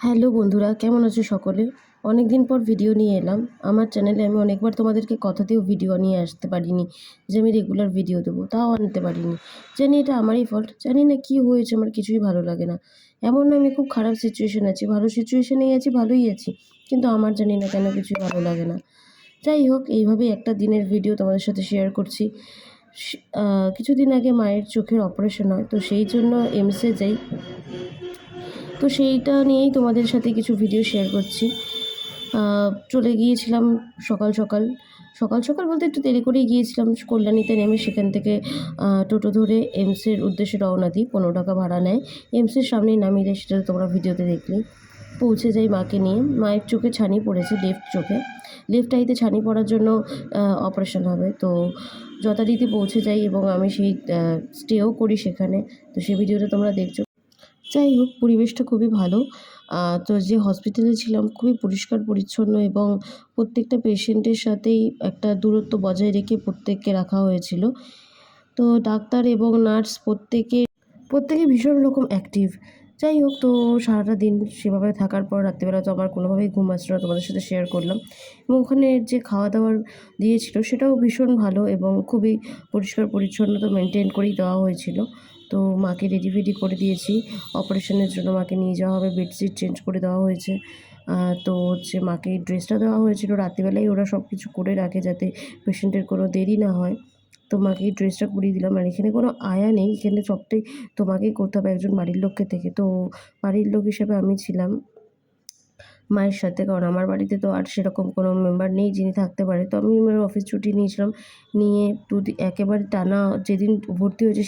Hello বন্ধুরা, কেমন আছো সকলে? অনেক দিন পর ভিডিও নিয়ে এলাম। আমার চ্যানেলে আমি অনেকবার তোমাদেরকে কথা দিয়েও ভিডিও নিয়ে আসতে পারিনি যে আমি রেগুলার ভিডিও দেবো, তাও আনতে পারিনি। জানি এটা আমারই ফল্ট, জানি না কি হয়েছে, আমার কিছুই ভালো লাগে না। এমন না আমি খুব খারাপ সিচুয়েশানে আছি, ভালো সিচুয়েশানেই আছি, ভালোই আছি, কিন্তু আমার জানি না কেন কিছুই ভালো লাগে না। যাই হোক, এইভাবেই একটা দিনের ভিডিও তোমাদের সাথে শেয়ার করছি। কিছুদিন আগে মায়ের চোখের অপারেশন হয়, তো সেই জন্য এমসে যাই। তো সেইটা নিয়েই তোমাদের সাথে কিছু ভিডিও শেয়ার করছি। চলে গিয়েছিলাম সকাল সকাল। সকাল সকাল বলতে একটু দেরি করেই গিয়েছিলাম। কল্যাণীতে নেমে সেখান থেকে টোটো ধরে এমসের উদ্দেশ্যে রওনা দিই। ১৫ টাকা ভাড়া নেয়। এমসের সামনেই নামিয়ে দেয়, সেটা তোমরা ভিডিওতে দেখলেই। পৌঁছে যাই মাকে নিয়ে। মায়ের চোখে ছানি পড়েছে, লেফট চোখে। লেফট আইতে ছানি পড়ার জন্য অপারেশন হবে। তো যথারীতি পৌঁছে যাই এবং আমি সেই স্টেও করি সেখানে। তো সেই ভিডিওটা তোমরা দেখছো। যাই হোক, পরিবেশটা খুবই ভালো। তো যে হসপিটালে ছিলাম খুবই পরিষ্কার পরিচ্ছন্ন এবং প্রত্যেকটা পেশেন্টের সাথেই একটা দূরত্ব বজায় রেখে প্রত্যেককে রাখা হয়েছিল। তো ডাক্তার এবং নার্স প্রত্যেকে ভীষণ রকম অ্যাক্টিভ। যাই হোক, তো সারাটা দিন সেভাবে থাকার পর রাত্রিবেলা তো আমার কোনোভাবেই ঘুম আসছিল না, তোমাদের সাথে শেয়ার করলাম। এবং ওখানে যে খাওয়া দাওয়ার দিয়েছিল সেটাও ভীষণ ভালো এবং খুবই পরিষ্কার পরিচ্ছন্নতা মেনটেন করেই দেওয়া হয়েছিল। তো মাকে রেডি ফেডি করে দিয়েছি। অপারেশনের জন্য মাকে নিয়ে যাওয়া হবে, বেডশিট চেঞ্জ করে দেওয়া হয়েছে। তো হচ্ছে মাকে ড্রেসটা দেওয়া হয়েছিল, রাত্রিবেলাই ওরা সব কিছু করে রাখে যাতে পেশেন্টের কোনো দেরি না হয়। তো মাকে এই ড্রেসটা পরিয়ে দিলাম। আর এখানে কোনো আয়া নেই, এখানে সবটাই তোমাকেই করতে হবে একজন বাড়ির লোককে থেকে। তো বাড়ির লোক হিসেবে আমি ছিলাম মায়ের সাথে, কারণ আমার বাড়িতে তো আর সেরকম কোনো মেম্বার নেই যিনি থাকতে পারে। তো আমি আমার অফিস ছুটি নিয়েছিলাম, নিয়ে একেবারে টানা যেদিন ভর্তি হয়েছে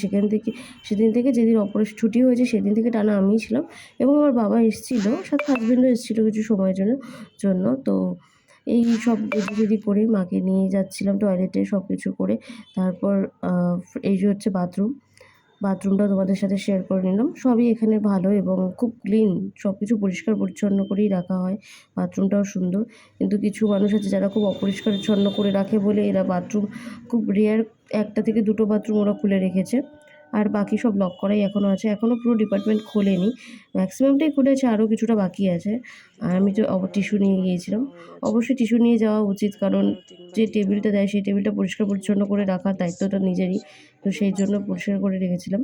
সেদিন থেকে যেদিন অপারেশন ছুটি হয়েছে সেদিন থেকে টানা আমিই ছিলাম। এবং আমার বাবা এসেছিলো, সাথে হাজবেন্ডও এসেছিলো কিছু সময়ের জন্য। তো এই সব রেডি করে মাকে নিয়ে যাচ্ছিলাম টয়লেটে, সব কিছু করে। তারপর এই যে হচ্ছে বাথরুমটাও তোমাদের সাথে শেয়ার করে নিলাম। সবই এখানে ভালো এবং খুব ক্লিন, সব কিছু পরিষ্কার পরিচ্ছন্ন করেই রাখা হয়। বাথরুমটাও সুন্দর। কিন্তু কিছু মানুষ আছে যারা খুব অপরিষ্কার-পরিচ্ছন্ন করে রাখে বলে এরা বাথরুম খুব রেয়ার, ১টা থেকে ২টো বাথরুম ওরা খুলে রেখেছে। আর বাকি সব লক করাই এখনও আছে। এখনও পুরো ডিপার্টমেন্ট খোলেনি। ম্যাক্সিমামটাই খুলেছে, আরও কিছুটা বাকি আছে। আর আমি তো টিস্যু নিয়ে গিয়েছিলাম। অবশ্যই টিস্যু নিয়ে যাওয়া উচিত, কারণ যে টেবিলটা দেয় সেই টেবিলটা পরিষ্কার পরিচ্ছন্ন করে রাখার দায়িত্বটা নিজেরই। তো সেই জন্য পরিষ্কার করে রেখেছিলাম।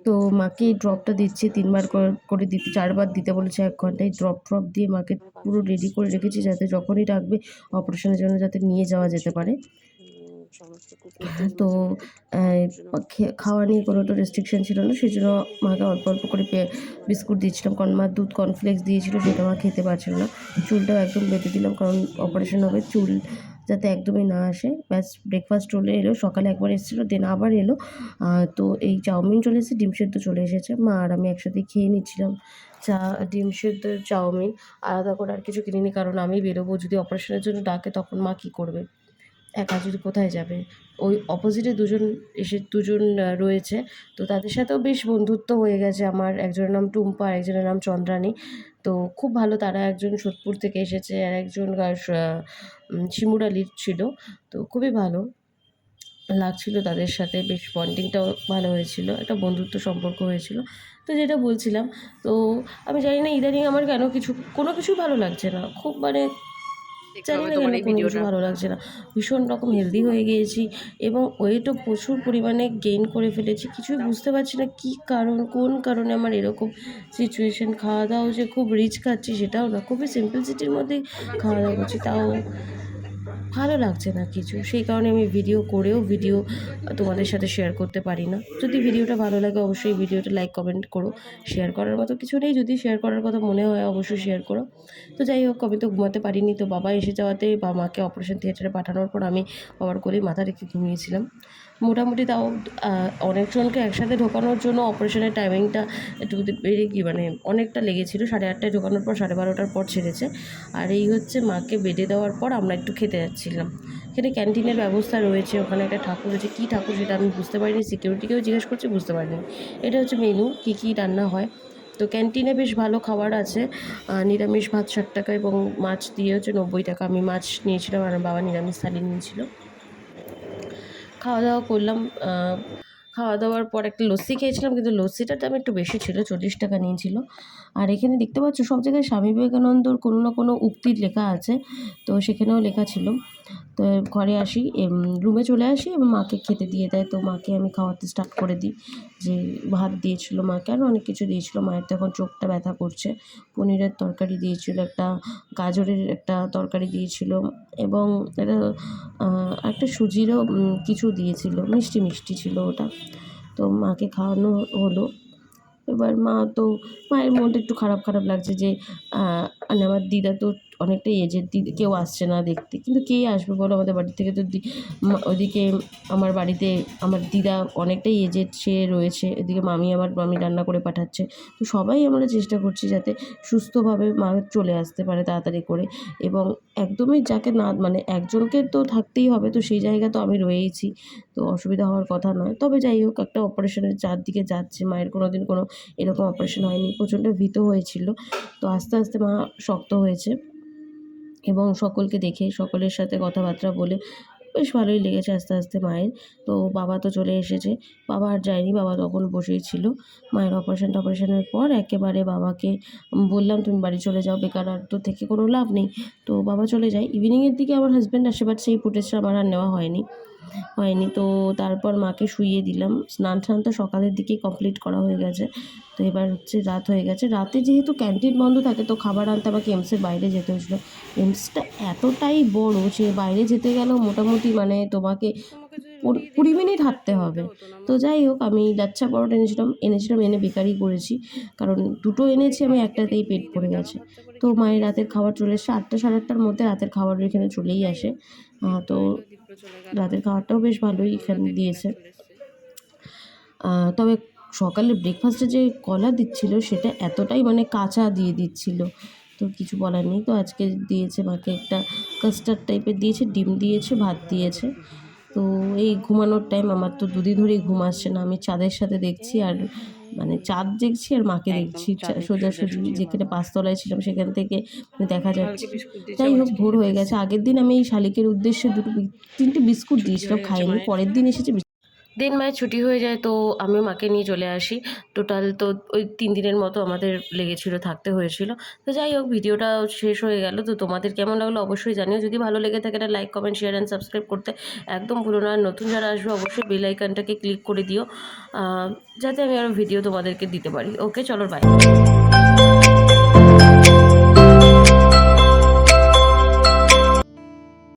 তো মাকে এই ড্রপটা দিচ্ছি ৩ বার করে দিতে, ৪ বার দিতে বলেছে ১ ঘন্টায়। ড্রপ দিয়ে মাকে পুরো রেডি করে রেখেছি যাতে যখনই ডাকবে অপারেশনের জন্য যাতে নিয়ে যাওয়া যেতে পারে। তো খাওয়া নিয়ে কোনো তো রেস্ট্রিকশন ছিল না, সেই জন্য মাকে অল্প অল্প করে বিস্কুট দিয়েছিলাম, কারণ মা দুধ কর্নফ্লেক্স দিয়েছিল, সেটা মা খেতে পারছিল না। চুলটাও একদম বেঁধে দিলাম, কারণ অপারেশন হবে, চুল যাতে একদমই না আসে। ব্যাস, ব্রেকফাস্ট চলে এলো, সকালে একবার এসেছিলো, দেন আবার এলো। তো এই চাউমিন চলে এসেছে, ডিম সেদ্ধ চলে এসেছে। মা আর আমি একসাথে খেয়ে নিচ্ছিলাম ডিম সেদ্ধ, চাউমিন। আলাদা করে আর কিছু কিনিনি, কারণ আমি বেরোবো, যদি অপারেশনের জন্য ডাকে তখন মা কী করবে, একা যদি কোথায় যাবে। ওই অপোজিটে দুজন রয়েছে, তো তাদের সাথেও বেশ বন্ধুত্ব হয়ে গেছে আমার। একজনের নাম টুম্পা আর একজনের নাম চন্দ্রানী। তো খুব ভালো, তারা একজন সোদপুর থেকে এসেছে আর একজন শিমুরালির ছিল। তো খুবই ভালো লাগছিল তাদের সাথে, বেশ বন্ডিংটাও ভালো হয়েছিল, একটা বন্ধুত্ব সম্পর্ক হয়েছিল। তো যেটা বলছিলাম, তো আমি জানি না ইদানিং আমার কেন কোনো কিছুই ভালো লাগছে না, খুব জানি না কেন কোনো কিছু ভালো লাগছে না। ভীষণ রকম হেলদি হয়ে গিয়েছি এবং ওয়েটও প্রচুর পরিমাণে গেইন করে ফেলেছি। কিছুই বুঝতে পারছি না কোন কারণে আমার এরকম সিচুয়েশান। খাওয়া দাওয়াও যে খুব রিচ খাচ্ছি সেটাও না, খুবই সিম্পলসিটির মধ্যেই খাওয়া দাওয়া করছি, তাও ভালো লাগছে না কিছু। সেই কারণে আমি ভিডিও তোমাদের সাথে শেয়ার করতে পারি না। যদি ভিডিওটা ভালো লাগে অবশ্যই ভিডিওটা লাইক কমেন্ট করো। শেয়ার করার মতো কিছু নেই, যদি শেয়ার করার কথা মনে হয় অবশ্যই শেয়ার করো। তো যাই হোক, আমি তো ঘুমাতে পারিনি। তো বাবা এসে যাওয়াতে বা মাকে অপারেশন থিয়েটারে পাঠানোর পর আমি বাবার কোলেই মাথা রেখে ঘুমিয়েছিলাম। মোটামুটি তাও অনেকজনকে একসাথে ঢোকানোর জন্য অপারেশনের টাইমিংটা একটু অনেকটা লেগেছিলো। 8:30টায় ঢোকানোর পর 12:30টার পর ছেড়েছে। আর এই হচ্ছে মাকে বেডে দেওয়ার পর আমরা একটু খেতে যাচ্ছিলাম। এখানে ক্যান্টিনের ব্যবস্থা রয়েছে, ওখানে একটা ঠাকুর আছে, কী ঠাকুর সেটা আমি বুঝতে পারিনি, সিকিউরিটিকেও জিজ্ঞেস করছি, বুঝতে পারিনি। এটা হচ্ছে মেনু, কী রান্না হয়। তো ক্যান্টিনে বেশ ভালো খাবার আছে। নিরামিষ ভাত 60 টাকা এবং মাছ দিয়ে হচ্ছে 90 টাকা। আমি মাছ নিয়েছিলাম আর বাবা নিরামিষ থালি নিয়েছিল। খাওয়া দাওয়া করলাম। খাওয়া দাওয়ার পর একটা লস্যি খেয়েছিলাম, কিন্তু লস্যিটা দাম একটু বেশি ছিল, 40 টাকা নিয়েছিল। আর এখানে দেখতে পাচ্ছ সব জায়গায় স্বামী বিবেকানন্দর কোনো না কোনো উক্তির লেখা আছে, তো সেখানেও লেখা ছিল। তো ঘরে আসি, রুমে চলে আসি এবং মাকে খেতে দিয়ে দেয়, তো মাকে আমি খাওয়াতে স্টার্ট করে দিই। যে ভাত দিয়েছিল মাকে, আরও অনেক কিছু দিয়েছিল। মায়ের তো এখন চোখটা ব্যথা করছে। পনিরের তরকারি দিয়েছিল, একটা গাজরের একটা তরকারি দিয়েছিল, এবং একটা একটা সুজিরও কিছু দিয়েছিল, মিষ্টি মিষ্টি ছিল ওটা। তো মাকে খাওয়ানো হলো। এবার মায়ের মনটা একটু খারাপ খারাপ লাগছে যে মানে আমার দিদা তো অনেকটা এজেড, দিদি কেউ আসছে না দেখতে, কিন্তু কে আসবে বলো আমাদের বাড়ি থেকে? তো ওদিকে আমার বাড়িতে আমার দিদা অনেকটাই এজেড, সে রয়েছে, এদিকে মামি রান্না করে পাঠাচ্ছে। তো সবাই আমরা চেষ্টা করছি যাতে সুস্থভাবে মা চলে আসতে পারে তাড়াতাড়ি করে, এবং একদমই যাকে না মানে একজনকে তো থাকতেই হবে, তো সেই জায়গা তো আমি রয়েইছি, তো অসুবিধা হওয়ার কথা নয়। তবে যাই হোক, একটা অপারেশনের চারদিকে যাচ্ছে, মায়ের কোনো দিন কোনো এরকম অপারেশন হয়নি, প্রচণ্ড ভীত হয়েছিল। তো আস্তে আস্তে মা শক্ত হয়েছে, এবং সকলকে দেখে সকলের সাথে কথাবার্তা বলে বেশ ভালোই লেগেছে আস্তে আস্তে মায়ের। তো বাবা তো চলে এসেছে, বাবা আর যায়নি, বাবা তখন বসেই ছিল। মায়ের টপারেশনের পর একেবারে বাবাকে বললাম তুমি বাড়ি চলে যাও, বেকার আর তো থেকে কোনো লাভ নেই। তো বাবা চলে যায়। ইভিনিংয়ের দিকে আমার হাজব্যান্ড আসে, বাট সেই ফুটেজটা আমার আর নেওয়া হয়নি। তো তারপর মাকে শুইয়ে দিলাম। স্নান টান তো সকালের দিকেই কমপ্লিট করা হয়ে গেছে। তো এবার হচ্ছে রাত হয়ে গেছে। রাতে যেহেতু ক্যান্টিন বন্ধ থাকে, তো খাবার আনতে আমাকে এমসের বাইরে যেতে হয়েছিলো। এমসটা এতটাই বড় যে বাইরে যেতে গেলেও মোটামুটি মানে তোমাকে 20 মিনিট হাঁটতে হবে। তো যাই হোক, আমি লাচ্ছা পরোটা এনেছিলাম, এনে বেকারি করেছি। কারণ দুটো এনেছি আমি, একটাতেই পেট ভরে গেছে। তো মায়ের রাতের খাবার চলে এসেছে 8টা সাড়ে 8টার মধ্যে, রাতের খাবার এখানে চলেই আসে। তো রাতের খাবারটাও বেশ ভালোই এখানে দিয়েছে। তবে সকালে ব্রেকফাস্টে যে কলা দিচ্ছিল সেটা এতটাই মানে কাঁচা দিয়ে দিচ্ছিল, তো কিছু বলার নেই। তো আজকে দিয়েছে মাকে একটা কাস্টার্ড টাইপের দিয়েছে, ডিম দিয়েছে, ভাত দিয়েছে। তো এই ঘুমানোর টাইম, আমার তো দুদিন ধরেই ঘুম আসছে না। আমি চাঁদের সাথে দেখছি, আর মানে চাঁদ দেখছি আর মাকে দেখছি সোজাসুজি, যেখানে 5 তলায় ছিলাম সেখান থেকে দেখা যাচ্ছে। যাই হোক, ভোর হয়ে গেছে। আগের দিন আমি এই শালিকের উদ্দেশ্যে 3টে বিস্কুট দিয়েছিলাম, খাইনি। পরের দিন এসেছে। দেন মায়ের ছুটি হয়ে যায়, তো আমিও মাকে নিয়ে চলে আসি। টোটাল তো ওই 3 দিনের মতো আমাদের লেগেছিলো, থাকতে হয়েছিল। তো যাই হোক, ভিডিওটা শেষ হয়ে গেল। তো তোমাদের কেমন লাগলো অবশ্যই জানিও। যদি ভালো লেগে থাকে একটা like, comment, share and subscribe করতে একদম ভুলো না। আর নতুন যারা আসবে অবশ্যই বেল আইকনটাকে ক্লিক করে দিও, যাতে আমি আরও ভিডিও তোমাদেরকে দিতে পারি। ওকে, চলো, বাই।